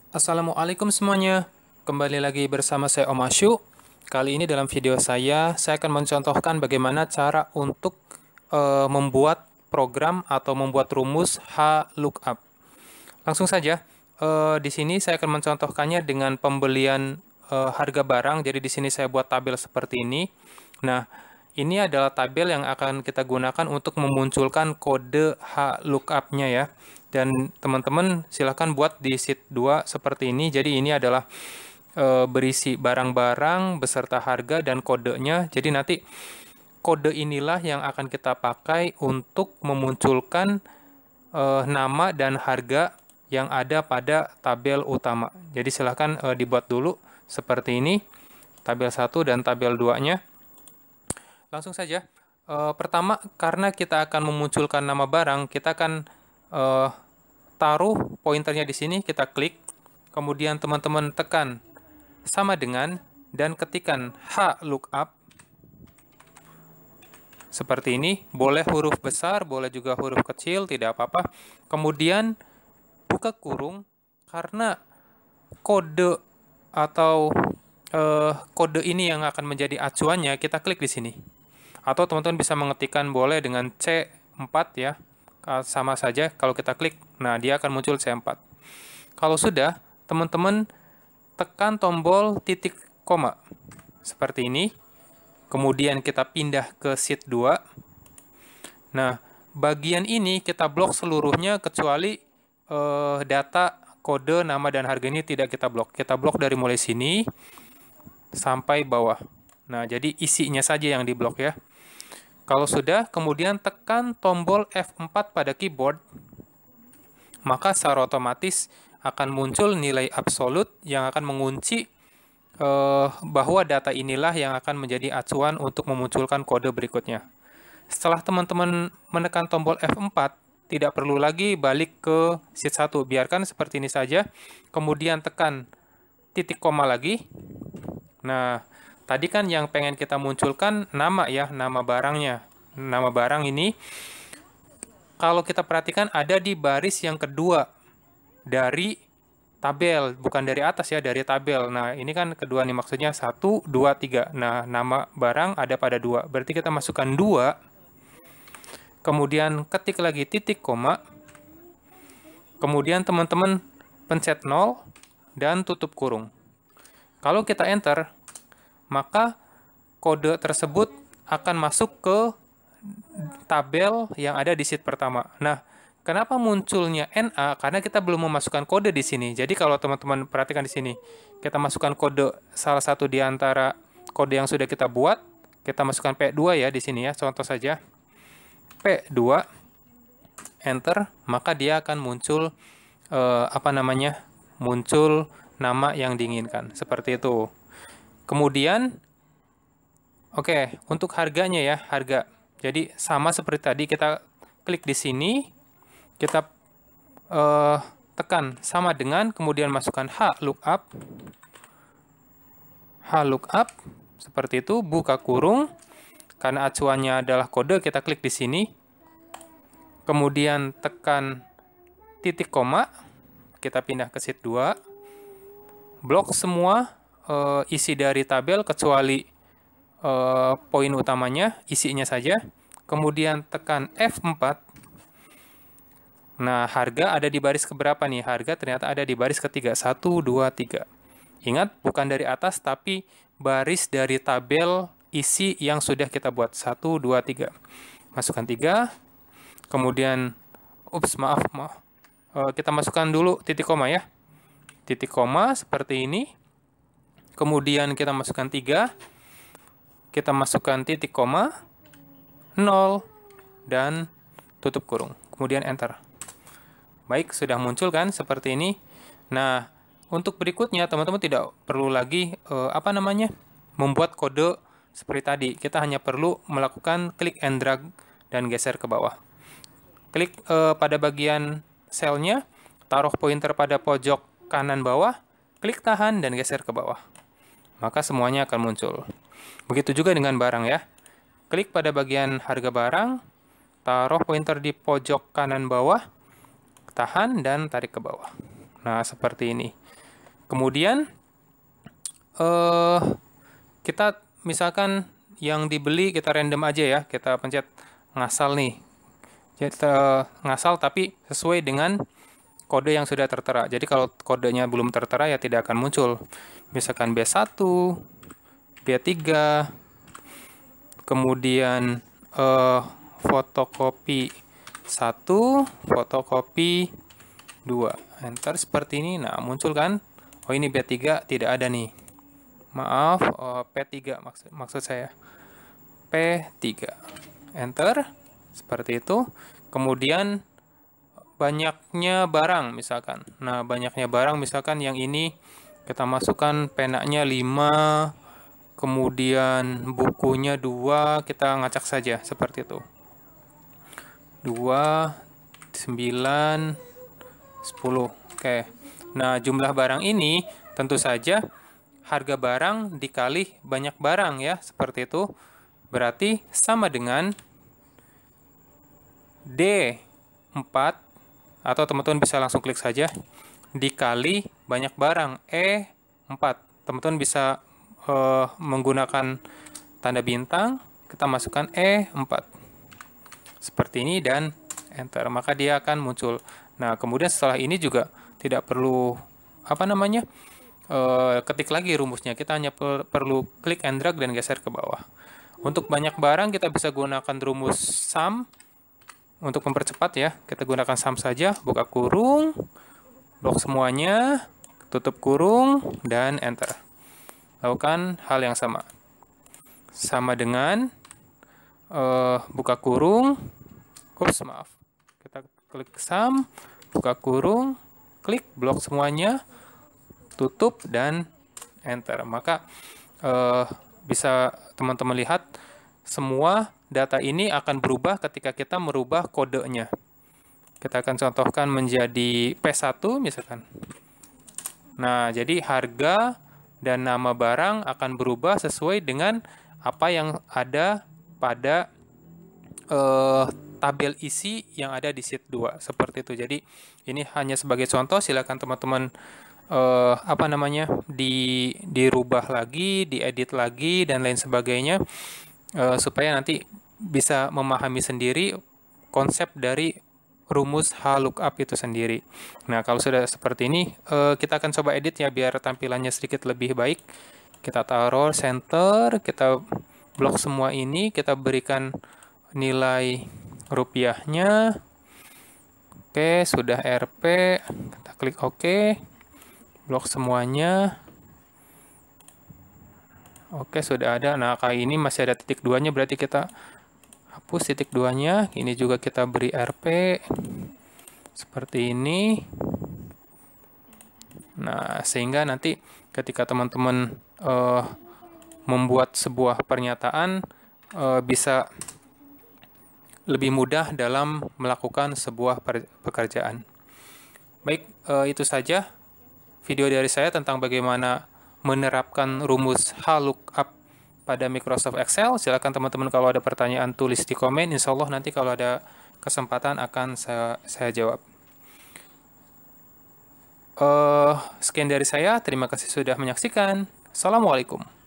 Assalamualaikum semuanya. Kembali lagi bersama saya Om Asyu. Kali ini dalam video saya akan mencontohkan bagaimana cara untuk membuat program atau membuat rumus HLOOKUP. Langsung saja, di sini saya akan mencontohkannya dengan pembelian harga barang. Jadi di sini saya buat tabel seperti ini. Nah, ini adalah tabel yang akan kita gunakan untuk memunculkan kode HLOOKUP-nya ya. Dan teman-teman silahkan buat di sheet 2 seperti ini. Jadi ini adalah berisi barang-barang beserta harga dan kodenya. Jadi nanti kode inilah yang akan kita pakai untuk memunculkan nama dan harga yang ada pada tabel utama. Jadi silahkan dibuat dulu seperti ini, tabel 1 dan tabel 2-nya. Langsung saja. Pertama, karena kita akan memunculkan nama barang, kita akan taruh pointernya di sini, kita klik, kemudian teman-teman tekan sama dengan, dan ketikkan HLOOKUP, seperti ini, boleh huruf besar, boleh juga huruf kecil, tidak apa-apa. Kemudian, buka kurung, karena kode atau kode ini yang akan menjadi acuannya, kita klik di sini. Atau teman-teman bisa mengetikkan boleh dengan C4 ya, sama saja kalau kita klik, nah dia akan muncul C4. Kalau sudah, teman-teman tekan tombol titik koma, seperti ini. Kemudian kita pindah ke sheet 2. Nah, bagian ini kita blok seluruhnya kecuali data, kode, nama, dan harga ini tidak kita blok. Kita blok dari mulai sini sampai bawah. Nah, jadi isinya saja yang diblok ya. Kalau sudah, kemudian tekan tombol F4 pada keyboard, maka secara otomatis akan muncul nilai absolut yang akan mengunci bahwa data inilah yang akan menjadi acuan untuk memunculkan kode berikutnya. Setelah teman-teman menekan tombol F4, tidak perlu lagi balik ke sheet 1. Biarkan seperti ini saja. Kemudian tekan titik koma lagi. Nah, tadi kan yang pengen kita munculkan nama ya, nama barangnya. Nama barang ini, kalau kita perhatikan ada di baris yang kedua dari tabel, bukan dari atas ya, dari tabel. Nah, ini kan kedua nih, maksudnya 1, 2, 3. Nah, nama barang ada pada 2. Berarti kita masukkan 2, kemudian ketik lagi titik koma, kemudian teman-teman pencet 0, dan tutup kurung. Kalau kita enter, maka kode tersebut akan masuk ke tabel yang ada di sheet pertama. Nah, kenapa munculnya NA? Karena kita belum memasukkan kode di sini. Jadi kalau teman-teman perhatikan di sini, kita masukkan kode salah satu di antara kode yang sudah kita buat. Kita masukkan P2 ya di sini ya, contoh saja. P2, enter, maka dia akan muncul muncul nama yang diinginkan. Seperti itu. Kemudian, oke, untuk harganya ya, harga. Jadi sama seperti tadi, kita klik di sini, kita tekan sama dengan, kemudian masukkan HLOOKUP, seperti itu, buka kurung, karena acuannya adalah kode, kita klik di sini, kemudian tekan titik koma, kita pindah ke sheet 2, blok semua isi dari tabel kecuali poin utamanya, isinya saja. Kemudian tekan F4. Nah, harga ada di baris keberapa nih? Harga ternyata ada di baris ketiga. 1, 2, 3. Ingat, bukan dari atas, tapi baris dari tabel isi yang sudah kita buat. 1, 2, 3. Masukkan 3. Kemudian, maaf. Kita masukkan dulu titik koma ya. Titik koma seperti ini. Kemudian kita masukkan 3. Kita masukkan titik koma, 0, dan tutup kurung. Kemudian enter. Baik, sudah muncul kan seperti ini. Nah, untuk berikutnya teman-teman tidak perlu lagi membuat kode seperti tadi. Kita hanya perlu melakukan klik and drag dan geser ke bawah. Klik pada bagian selnya, taruh pointer pada pojok kanan bawah, klik tahan dan geser ke bawah. Maka semuanya akan muncul. Begitu juga dengan barang ya. Klik pada bagian harga barang, taruh pointer di pojok kanan bawah, tahan dan tarik ke bawah. Nah, seperti ini. Kemudian kita misalkan yang dibeli kita random aja ya, kita pencet ngasal nih. Kita ngasal tapi sesuai dengan kode yang sudah tertera. Jadi kalau kodenya belum tertera ya tidak akan muncul. Misalkan B1, B3, kemudian fotokopi 1, fotokopi 2. Enter seperti ini. Nah, muncul kan? Oh, ini B3 tidak ada nih. Maaf, P3 maksud saya. P3. Enter. Seperti itu. Kemudian banyaknya barang misalkan. Nah, banyaknya barang misalkan yang ini kita masukkan penanya 5, kemudian bukunya 2, kita ngacak saja seperti itu. 2, 9, 10. Oke. Nah, jumlah barang ini tentu saja harga barang dikali banyak barang ya, seperti itu. Berarti sama dengan D4, atau teman-teman bisa langsung klik saja, dikali banyak barang E4. Teman-teman bisa menggunakan tanda bintang, kita masukkan E4. Seperti ini dan enter, maka dia akan muncul. Nah, kemudian setelah ini juga tidak perlu ketik lagi rumusnya, kita hanya perlu klik and drag dan geser ke bawah. Untuk banyak barang kita bisa gunakan rumus sum. Untuk mempercepat ya, kita gunakan sum saja, buka kurung, blok semuanya, tutup kurung, dan enter. Lakukan hal yang sama. Sama dengan buka kurung, kita klik sum, buka kurung, klik blok semuanya, tutup, dan enter. Maka bisa teman-teman lihat semua data ini akan berubah ketika kita merubah kodenya. Kita akan contohkan menjadi P1 misalkan. Nah, jadi harga dan nama barang akan berubah sesuai dengan apa yang ada pada tabel isi yang ada di sheet 2. Seperti itu. Jadi, ini hanya sebagai contoh, silakan teman-teman dirubah lagi, diedit lagi, dan lain sebagainya. Supaya nanti bisa memahami sendiri konsep dari rumus HLOOKUP itu sendiri. Nah, kalau sudah seperti ini, kita akan coba edit ya, biar tampilannya sedikit lebih baik. Kita taruh center, kita blok semua ini, kita berikan nilai rupiahnya. Oke, sudah RP, kita klik OK, blok semuanya. Oke, sudah ada. Nah, kali ini masih ada titik 2-nya, berarti kita hapus titik 2-nya. Ini juga kita beri RP. Seperti ini. Nah, sehingga nanti ketika teman-teman membuat sebuah pernyataan, bisa lebih mudah dalam melakukan sebuah pekerjaan. Baik, itu saja video dari saya tentang bagaimana menerapkan rumus HLOOKUP pada Microsoft Excel. Silakan teman-teman kalau ada pertanyaan tulis di komen. Insya Allah nanti kalau ada kesempatan akan saya jawab. Sekian dari saya. Terima kasih sudah menyaksikan. Assalamualaikum.